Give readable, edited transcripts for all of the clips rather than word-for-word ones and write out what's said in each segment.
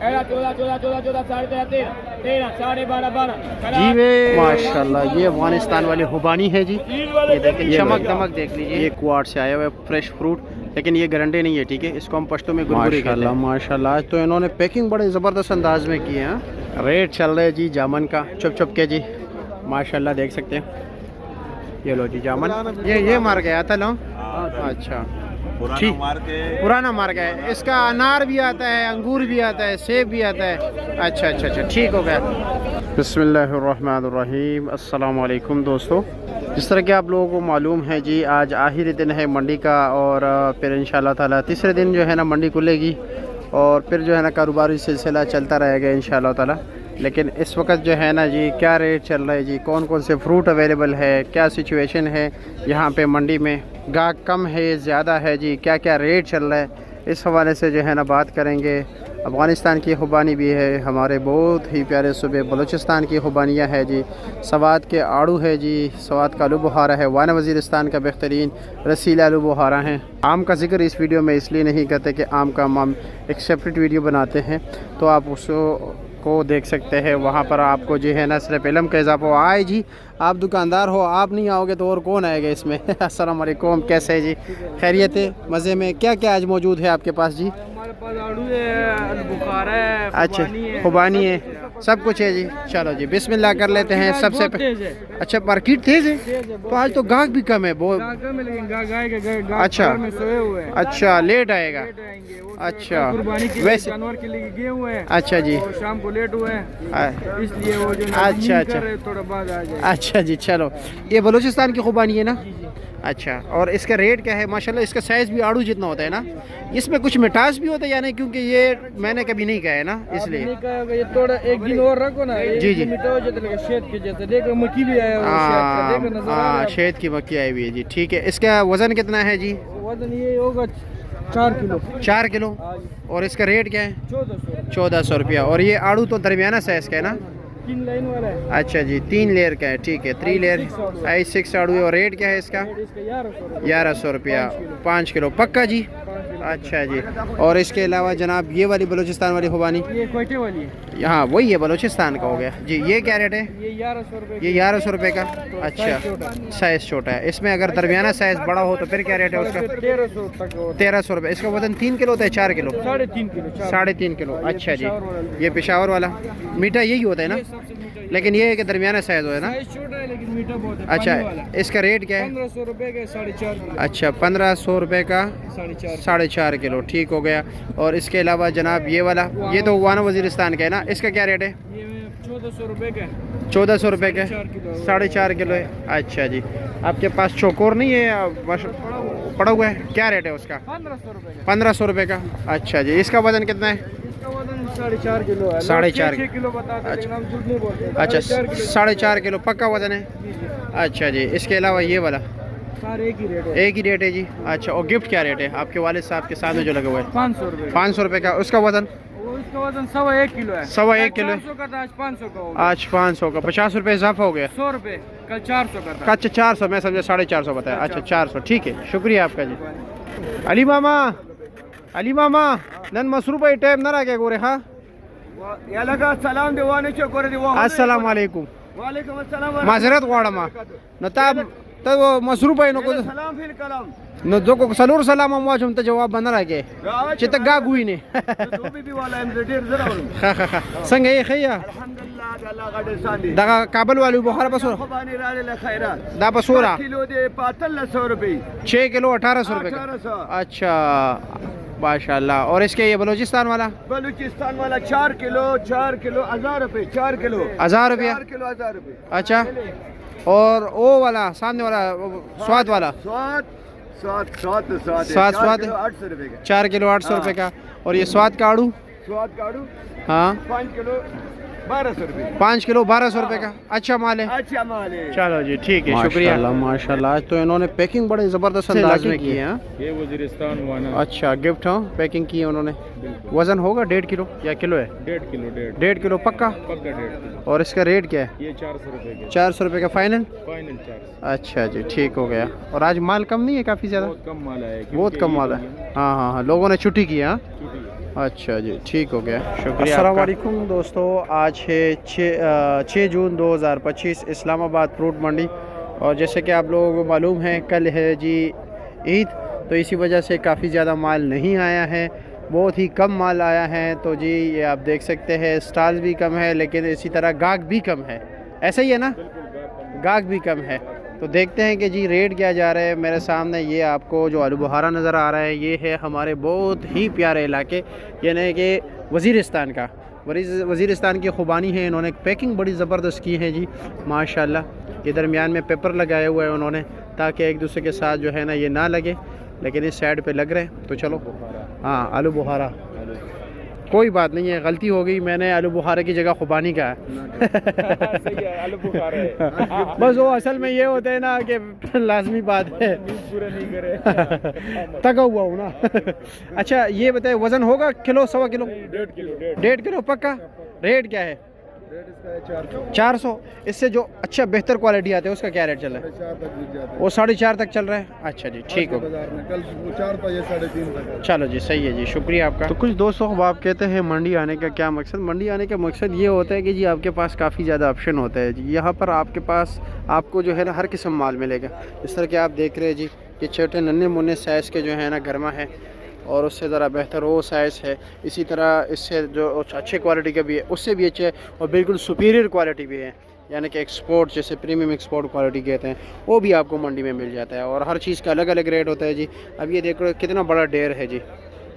जी वे माशाल्लाह, ये अफगानिस्तान वाली हुबानी है जी। ये देखिए चमक दमक देख लीजिए। ये क्वाड से आया हुआ है फ्रेश फ्रूट, लेकिन ये गरंडे नहीं है, ठीक है। इसको हम पश्तो में गुरगुरी कहते हैं। माशाल्लाह, आज तो इन्होंने पैकिंग बड़े ज़बरदस्त अंदाज में की है। रेट चल रहा है जी जामन का चुप चुप के जी, माशाल्लाह देख सकते हैं। ये लो जी जामन, ये मार गया था लो। अच्छा ठीक, पुराना मार्ग है। इसका अनार भी आता है, अंगूर भी आता है, सेब भी आता है। अच्छा अच्छा अच्छा, ठीक हो गया। बिस्मिल्लाहिर्रहमानिर्रहीम, अस्सलाम वालेकुम दोस्तों। जिस तरह कि आप लोगों को मालूम है जी, आज आखिरी दिन है मंडी का, और फिर इंशाल्लाह ताला तीसरे दिन जो है ना मंडी खुलेगी, और फिर जो है ना कारोबारी सिलसिला चलता रहेगा इंशाल्लाह ताला। लेकिन इस वक्त जो है ना जी, क्या रेट चल रहा है जी, कौन कौन से फ्रूट अवेलेबल है, क्या सिचुएशन है यहाँ पे मंडी में, गाहक कम है ज़्यादा है जी, क्या क्या रेट चल रहा है, इस हवाले से जो है ना बात करेंगे। अफ़गानिस्तान की खुबानी भी है, हमारे बहुत ही प्यारे सूबे बलूचिस्तान की खुबानियाँ है जी, सवात के आड़ू है जी, सवात का आलू बुखारा है, वाना वज़ीरिस्तान का बेहतरीन रसीला आलू बुखारा है। आम का जिक्र इस वीडियो में इसलिए नहीं करते कि आम का हम एक सेपरेट वीडियो बनाते हैं, तो आप उसको देख सकते हैं। वहाँ पर आपको जो है ना सिर्फ इल्म का इजाफा आए जी। आप दुकानदार हो, आप नहीं आओगे तो और कौन आएगा इसमें। अस्सलाम वालेकुम, कैसे है जी, खैरियत है, मज़े में? क्या क्या आज मौजूद है आपके पास जी? हमारे पास आड़ू है, बुखारा है, अच्छा खुबानी है, सब कुछ है जी। चलो जी बिस्मिल्लाह कर लेते हैं सबसे पहले। अच्छा मार्केट तेज है, तो आज तो गाहक भी कम है बहुत। अच्छा अच्छा, लेट आएगा। अच्छा वैसे जानवर के लिए गए हुए हैं। अच्छा जी, शाम को लेट हुए हैं, इसलिए वो जो अच्छा अच्छा थोड़ा बाद आ जाए। अच्छा जी चलो। ये बलूचिस्तान की खुबानी है ना? अच्छा, और इसका रेट क्या है? माशाल्लाह इसका साइज़ भी आड़ू जितना होता है ना? इसमें कुछ मिठास भी होता है या नहीं? क्योंकि ये मैंने कभी नहीं खाया है ना, इसलिए। ये थोड़ा एक दिन और रखो ना, जी जी, मीठा हो जाता है शहद के जैसे। देखो मक्खी भी आया है, हाँ शहद की मक्खी आई हुई है जी, ठीक है। इसका वज़न कितना है जी? वजन ये होगा 4 किलो। 4 किलो। और इसका रेट क्या है? 1400 रुपया। और ये आड़ू तो दरमियाना साइज़ का है ना? 3 लाइन वाला है। अच्छा जी, 3 लेयर का है, ठीक है। 3 लेयर I6 आड़ू है। और रेट क्या है इसका? 1100 रुपया 5 किलो पक्का जी। अच्छा जी, और इसके अलावा जनाब ये वाली बलूचिस्तान वाली खुबानी, ये कोयटे वाली है। हाँ वही है, बलूचिस्तान का हो गया जी। ये क्या रेट है? ये 1100 रुपये। ये 1100 रुपये का। अच्छा साइज़ छोटा है। इसमें अगर दरमियाना साइज़ बड़ा हो तो फिर क्या रेट है उसका? 1300 तक। 1300 रुपये। इसका वजन 3 किलो होता है? 4 किलो? 3.5 किलो। 3.5 किलो। अच्छा जी, ये पेशावर वाला मीठा यही होता है ना? लेकिन ये है कि दरमियाना साइज़ हो है ना? छोटा है लेकिन मीठा बहुत है। अच्छा, इसका रेट क्या है? 1500 रुपये का 4.5 किलो। अच्छा 1500 रुपये का 4.5 किलो, ठीक हो गया। और इसके अलावा जनाब ये वाला, ये तो वाना वज़ीरिस्तान का है ना? इसका क्या रेट है? ये 1400 रुपये का। 1400 रुपये का 4.5 किलो है। अच्छा जी, आपके पास चौकोर नहीं है? पड़ा हुआ है, क्या रेट है उसका? 1500 रुपये का। 1500 रुपये का। अच्छा जी, इसका वज़न कितना है? इसका वजन 4.5 किलो है। 4.5 किलो बताते हैं, लेकिन हम झूठ नहीं बोलते। अच्छा 4.5 किलो पक्का वज़न है। अच्छा जी, इसके अलावा ये वाला सारे एक ही रेट है। एक ही रेट है जी। अच्छा, और गिफ्ट क्या रेट है आपके वालिद साहब के सामने जो लगे हुए हैं? 500 रुपये। 500 रुपये का। उसका वज़न? उसका वजन 1.25 किलो है। 1.25 किलो। 400 का था, आज 500 का हो गया। आज 500 का 50 रुपये इजाफा हो गया। 100 रुपये, कल 400 का था। अच्छा 400, मैं समझा 450 बताया। अच्छा 400, ठीक है, शुक्रिया आपका जी। अली मामा, अली मामा नन मसरूफ है टाइम ना रखे गोरे। हाँ सलाम देवाने अस्सलाम वालेकुम। वालेकुम अस्सलाम। माजरत वाड़मा न ताब तो मसरूफ है नको सलाम फिर कलाम न जो को सलूर सलाम मौजूम तो जवाब बना रखे चित गा गुई ने। संग ये खैया दगा काबल वाली बुखारा बसो दा बसोरा किलो दे 1500 रुपए। 6 किलो 1800 रुपए का। अच्छा माशाल्लाह। और इसके ये बलूचिस्तान वाला? बलूचिस्तान वाला 4 किलो 1000 रुपए। 4 किलो 1000 रुपया। 4 किलो 1000 रुपए। अच्छा, और वो वाला सामने वाला स्वाद वाला? स्वाद 800 रुपए का। 4 किलो 800 रुपए का। और ये स्वाद का आड़ू? स्वाद का आड़ू हाँ 5 किलो 1200 रुपए। 5 किलो 1200 रुपए का। अच्छा माल है। अच्छा माल है। चलो जी ठीक है, शुक्रिया। माशाल्लाह, तो इन्होंने पैकिंग बड़े ज़बरदस्त अंदाज में की है। ये वज़ीरिस्तान वाना। अच्छा गिफ्ट हो पैकिंग की है उन्होंने। वज़न होगा 1.5 किलो या किलो है? 1.5 किलो पक्का। 1.5 किलो। और इसका रेट क्या है? ये 400 रुपए का। 400 रुपये का फाइनल? 400। अच्छा जी, ठीक हो गया। और आज माल कम नहीं है? काफ़ी ज़्यादा बहुत कम माल है। बहुत कम माल है। हाँ हाँ हाँ, लोगों ने छुट्टी की है। हाँ अच्छा जी, ठीक हो गया, शुक्रिया। अस्सलाम वालेकुम दोस्तों, आज है 6 जून 2025, इस्लामाबाद फ्रूट मंडी। और जैसे कि आप लोगों को मालूम है कल है जी ईद, तो इसी वजह से काफ़ी ज़्यादा माल नहीं आया है, बहुत ही कम माल आया है। तो जी ये आप देख सकते हैं स्टॉल भी कम है, लेकिन इसी तरह गाहक भी कम है, ऐसा ही है ना, गाहक भी कम है। तो देखते हैं कि जी रेट क्या जा रहे हैं। मेरे सामने ये आपको जो आलू बुखारा नज़र आ रहा है, ये है हमारे बहुत ही प्यारे इलाके, यानी कि वज़ीरिस्तान का। वज़ीरिस्तान की ख़ुबानी है, इन्होंने पैकिंग बड़ी ज़बरदस्त की है जी माशाल्लाह। ये दरमियान में पेपर लगाए हुए हैं उन्होंने, ताकि एक दूसरे के साथ जो है ना ये ना लगे, लेकिन इस साइड पे लग रहे हैं। तो चलो, हाँ आलू बुखारा, कोई बात नहीं है, गलती हो गई, मैंने आलू बुखारे की जगह खुबानी का है। आलू बुखारा है। बस वो असल में ये होता है ना कि लाजमी बात है, पूरे नहीं करे। तका हुआ हूँ ना। अच्छा ये बताए, वज़न होगा किलो, सवा किलो? 1.5 किलो पक्का। रेट क्या है? रेट इसका है 400। इससे जो अच्छा बेहतर क्वालिटी आते हैं उसका क्या रेट चल रहा है? 4 तक बिक जाता है। वो 4.5 तक चल रहा है। अच्छा जी, ठीक हो। बाजार में कल 4 था, ये 3.5 तक है। चलो जी, सही है जी, शुक्रिया आपका। तो कुछ दोस्तों अब आप कहते हैं मंडी आने का क्या मकसद? मंडी आने का मकसद ये होता है कि जी आपके पास काफ़ी ज़्यादा ऑप्शन होता है जी। यहाँ पर आपके पास आपको जो है ना हर किस्म माल मिलेगा। इस तरह के आप देख रहे हैं जी, ये छोटे नन्हे मुन्ने साइज़ के जो है ना गरमा है, और उससे ज़रा बेहतर वो साइज़ है। इसी तरह इससे जो अच्छे क्वालिटी का भी है, उससे भी अच्छे और बिल्कुल सुपीरियर क्वालिटी भी है, यानी कि एक्सपोर्ट, जैसे प्रीमियम एक्सपोर्ट क्वालिटी कहते हैं, वो भी आपको मंडी में मिल जाता है। और हर चीज़ का अलग अलग रेट होता है जी। अब ये देखो कितना बड़ा ढेर है जी,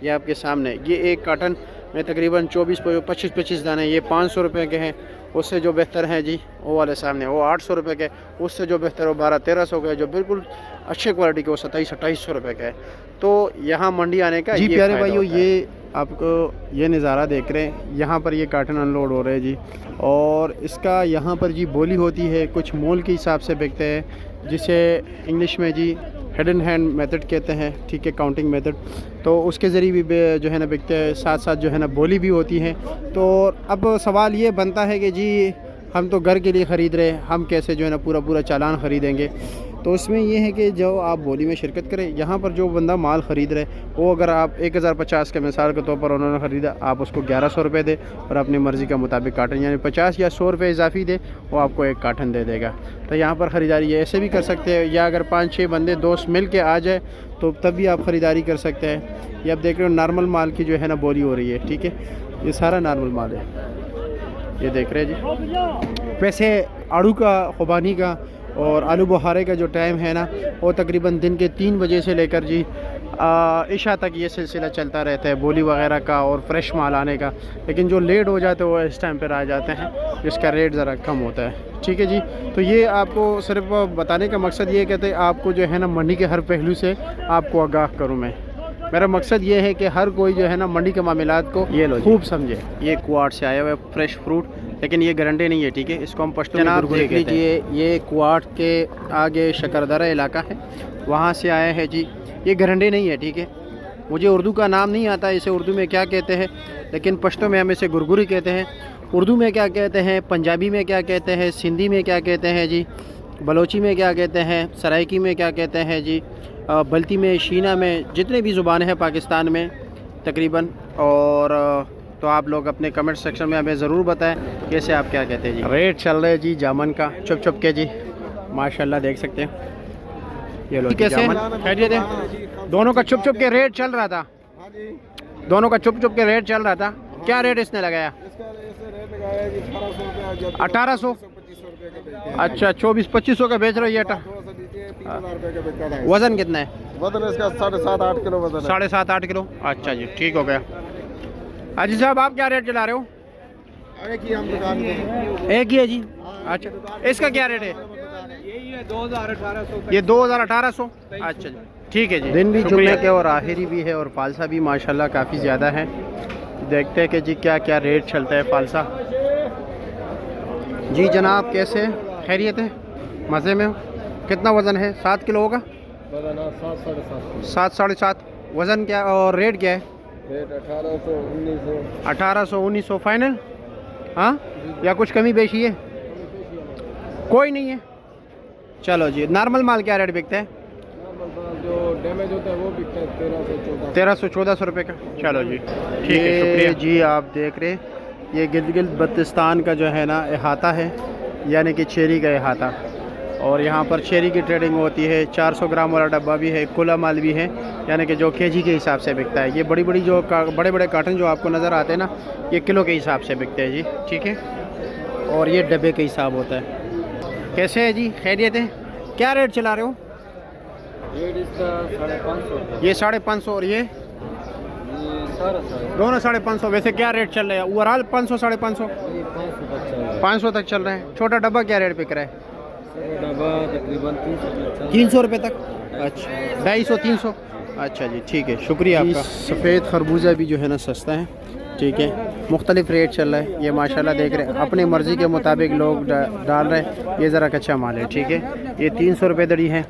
ये आपके सामने। ये एक कार्टन में तकरीबन 24-25 दाने, ये 500 रुपये के हैं। उससे जो बेहतर हैं जी वो वाले सामने, वो 800 रुपये के। उससे जो बेहतर वो 1200-1300 के, जो बिल्कुल अच्छे क्वालिटी के वो 2700-2800 रुपये का है। तो यहाँ मंडी आने का जी प्यारे भाइयों, ये आपको ये नज़ारा देख रहे हैं, यहाँ पर ये कार्टन अनलोड हो रहे हैं जी। और इसका यहाँ पर जी बोली होती है, कुछ मोल के हिसाब से बिकते हैं, जिसे इंग्लिश में जी हेड एंड हैंड मेथड कहते हैं, ठीक है, काउंटिंग मेथड। तो उसके ज़रिए भी जो है ना बिकते हैं, साथ साथ जो है ना बोली भी होती है। तो अब सवाल ये बनता है कि जी हम तो घर के लिए ख़रीद रहे, हम कैसे जो है ना पूरा चालान ख़रीदेंगे? तो इसमें यह है कि जो आप बोली में शिरकत करें, यहाँ पर जो बंदा माल ख़रीद रहे वो, अगर आप 1050 के मिसाल के तौर पर उन्होंने ख़रीदा, आप उसको 1100 रुपये दे और अपनी मर्ज़ी का मुताबिक कार्टन, यानी 50 या 100 रुपये इजाफी दे, वो आपको एक कार्टन दे देगा। तो यहाँ पर ख़रीदारी ये ऐसे भी कर सकते हैं, या अगर 5-6 बंदे दोस्त मिल के आ जाए तो तब भी आप ख़रीदारी कर सकते हैं। ये आप देख रहे हो नॉर्मल माल की जो है ना बोली हो रही है, ठीक है, ये सारा नॉर्मल माल है, ये देख रहे हैं जी। वैसे आड़ू का, खुबानी का और आलू बुखारे का जो टाइम है ना, वो तकरीबन दिन के 3 बजे से लेकर जी इशा तक ये सिलसिला चलता रहता है, बोली वगैरह का और फ्रेश माल आने का। लेकिन जो लेट हो जाते हैं वो इस टाइम पर आ जाते हैं, जिसका रेट ज़रा कम होता है, ठीक है जी। तो ये आपको सिर्फ बताने का मकसद ये कहते हैं, आपको जो है ना मंडी के हर पहलू से आपको आगाह करूँ मैं। मेरा मकसद ये है कि हर कोई जो है ना मंडी के मामलात को ये लो खूब समझे। ये क्वाड से आया हुआ है फ्रेश फ्रूट, लेकिन ये गारंटी नहीं है, ठीक है, इसको हम पश्तो में देख लीजिए। ये क्वाड के आगे शकरदरा इलाका है, वहाँ से आया है जी। ये गारंटी नहीं है, ठीक है, मुझे उर्दू का नाम नहीं आता, इसे उर्दू में क्या कहते हैं, लेकिन पश्तो में हम इसे गुरगुरी कहते हैं। उर्दू में क्या कहते हैं, पंजाबी में क्या कहते हैं, सिंधी में क्या कहते हैं जी, बलोची में क्या कहते हैं, सराइकी में क्या कहते हैं जी, बल्ती में, शीना में, जितने भी ज़ुबानें हैं पाकिस्तान में तकरीबन। और तो आप लोग अपने कमेंट सेक्शन में हमें ज़रूर बताएं कैसे आप क्या कहते हैं जी। रेट चल रहे जी जामन का चुप के जी, माशाल्लाह देख सकते हैं। ये लो कैसे खैरियत है? दोनों का चुप के रेट चल रहा था, दोनों का चुप के रेट चल रहा था। क्या रेट इसने लगाया? 1800। अच्छा, 24-2500 का बेच रही है। वज़न कितना है? वजन इसका 7.5-8 किलो वजन है। 7.5-8 किलो। अच्छा जी, ठीक हो गया। हाजी साहब आप क्या रेट चला रहे हो? एक ही हम दुकान के, एक ही है जी। अच्छा, इसका क्या रेट है? यही है 2018 ये 2018। अच्छा जी, ठीक है जी। दिन भी जुम्मे के और आखिरी भी है, और फालसा भी माशाल्लाह काफ़ी ज़्यादा है। देखते हैं कि जी क्या क्या रेट चलता है फालसा। जी जनाब, कैसे खैरियत है? मज़े में हो? कितना वज़न है? 7 किलो होगा? 7-7.5 वज़न। क्या और रेट क्या है? रेट 1800-1900। 1800-1900 फाइनल? हाँ, या कुछ कमी बेशी है? कोई नहीं है। चलो जी, नॉर्मल माल क्या रेट बिकता है? जो डैमेज होता है वो बिकता है 1300-1400 रुपये का। चलो जी ठीक है, शुक्रिया जी। आप देख रहे ये गिलगित बल्तिस्तान का जो है ना अहाता है, यानी कि चेरी का अहाता। और यहाँ पर चेरी की ट्रेडिंग होती है। 400 ग्राम वाला डब्बा भी है, खुला माल भी है, यानी कि जो केजी के हिसाब से बिकता है। ये बड़ी बड़ी जो बड़े बड़े कार्टन जो आपको नज़र आते हैं ना, ये किलो के हिसाब से बिकते हैं जी, ठीक है। और ये डब्बे के हिसाब होता है। कैसे है जी, खैरियत है? क्या रेट चला रहे हो? रेट इसका 550। ये 550 और ये दोनों 550। वैसे क्या रेट चल रहा है ओवरऑल? 500 550 500 तक चल रहा है। छोटा डब्बा क्या रेट बिक रहा है? डब्बा तकरीबन 300 रुपये तक। अच्छा, 250 300। अच्छा जी ठीक है, शुक्रिया आपका। सफ़ेद खरबूजा भी जो है ना सस्ता है, ठीक है। मुख्तलिफ रेट चल रहा है। ये माशाल्लाह देख रहे हैं, अपनी मर्ज़ी के मुताबिक लोग डाल रहे हैं। ये ज़रा कच्चा माल है, ठीक है। ये 300 रुपये दड़ी है।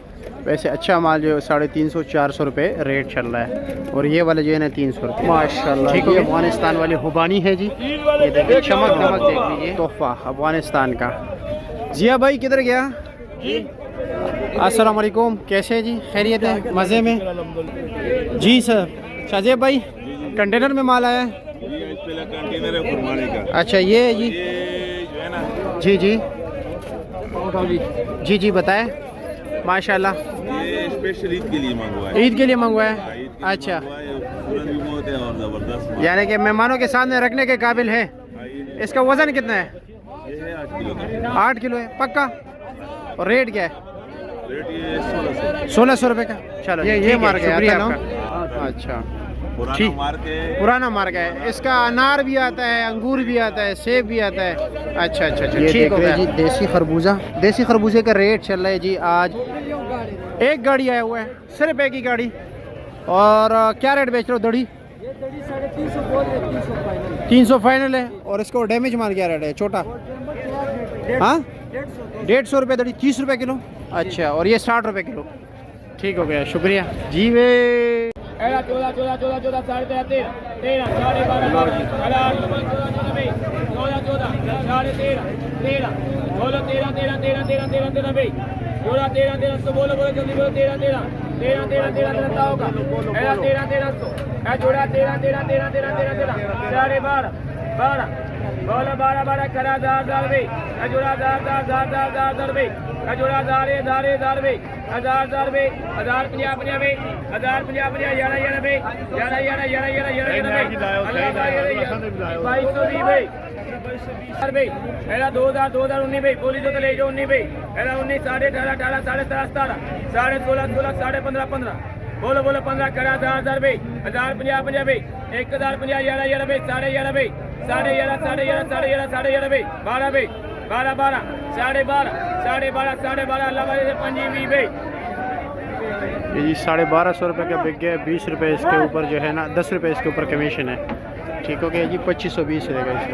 वैसे अच्छा माल जो है 350-400 रुपये रेट चल रहा है। और ये वाले जो है ना 300 रुपये माशाल्लाह। ठीक है, अफगानिस्तान वाली हुबानी है जी। ये देखिए चमक दमक देख लीजिए, तोहफ़ा अफगानिस्तान का। जिया भाई किधर गया? अस्सलाम वालेकुम, कैसे हैं जी? खैरियत है? मज़े में जी सर। शाहजेब भाई कंटेनर में माल आया है? कंटेनर है कुर्बानी का। अच्छा ये है जी, ये जो है ना, जी जी जी जी बताएं। माशाल्लाह ये स्पेशल ईद के लिए मंगवाया है। ईद के लिए मंगवाया है। ईद के लिए अच्छा, मंगवाया है, तुरंत भी बहुत है और ज़बरदस्त माल। यानी कि मेहमानों के सामने रखने के काबिल है। हाँ, ये इसका वज़न कितना है? है 8 किलो का। 8 किलो है पक्का। और रेट क्या है? रेट ये 1600। 1600 रुपये का। चलो ये मार गया, शुक्रिया आपका। अच्छा पुराना ठीक। मार के पुराना मार्ग है। इसका अनार भी आता है, अंगूर भी आता है, सेब भी आता है। अच्छा अच्छा अच्छा, ठीक हो गया जी। देसी खरबूजा, देसी खरबूजे का रेट चल रहा है जी। आज एक गाड़ी आया हुआ है, सिर्फ एक ही गाड़ी। और क्या रेट बेच रहे हो दड़ी? 300 फाइनल है। और इसको डैमेज माल क्या रेट है? छोटा हाँ 150 रुपये दड़ी, 30 रुपये किलो। अच्छा, और ये 60 रुपये किलो। ठीक हो गया, शुक्रिया जी। वे 14 14 14 14 साढ़े 13 13 साढ़े 12 14 साढ़े 13 13 बोलो 13 13 13 13 13 13 भाई जोड़ा 13 13 तो बोलो बोलो जल्दी बोलो 13 13 13 13 13 13 होगा 13 13 है जोड़ा 13 13 13 13 13 13 साढ़े 12 12 बोलो 12 12 करा 1000 भाई है जोड़ा 1000 भाई है जोड़ा 1000 भाई 1000 भाई 1050 50 भाई 1050 50 11 11 भाई 11 11 11 11 11 भाई 2220 भाई भाई मेरा 2000 2019 भाई बोली तो ले जाओ 19 भाई मेरा 19 18 18 17 17 17 16 16 16 15 15 बोलो बोलो 15 करा 1000 भाई 1050 50 भाई 1050 11 11 भाई 11.5 भाई 11.5 11.5 भाई 12 भाई 12 12 12.5 12.5 अल्लाह वाले से 25 भाई ये जी 1250 रुपये का बिक गया। 20 रुपये इसके ऊपर जो है ना, 10 रुपये इसके ऊपर कमीशन है। ठीक हो गया जी, 2520 रहेगा इसे।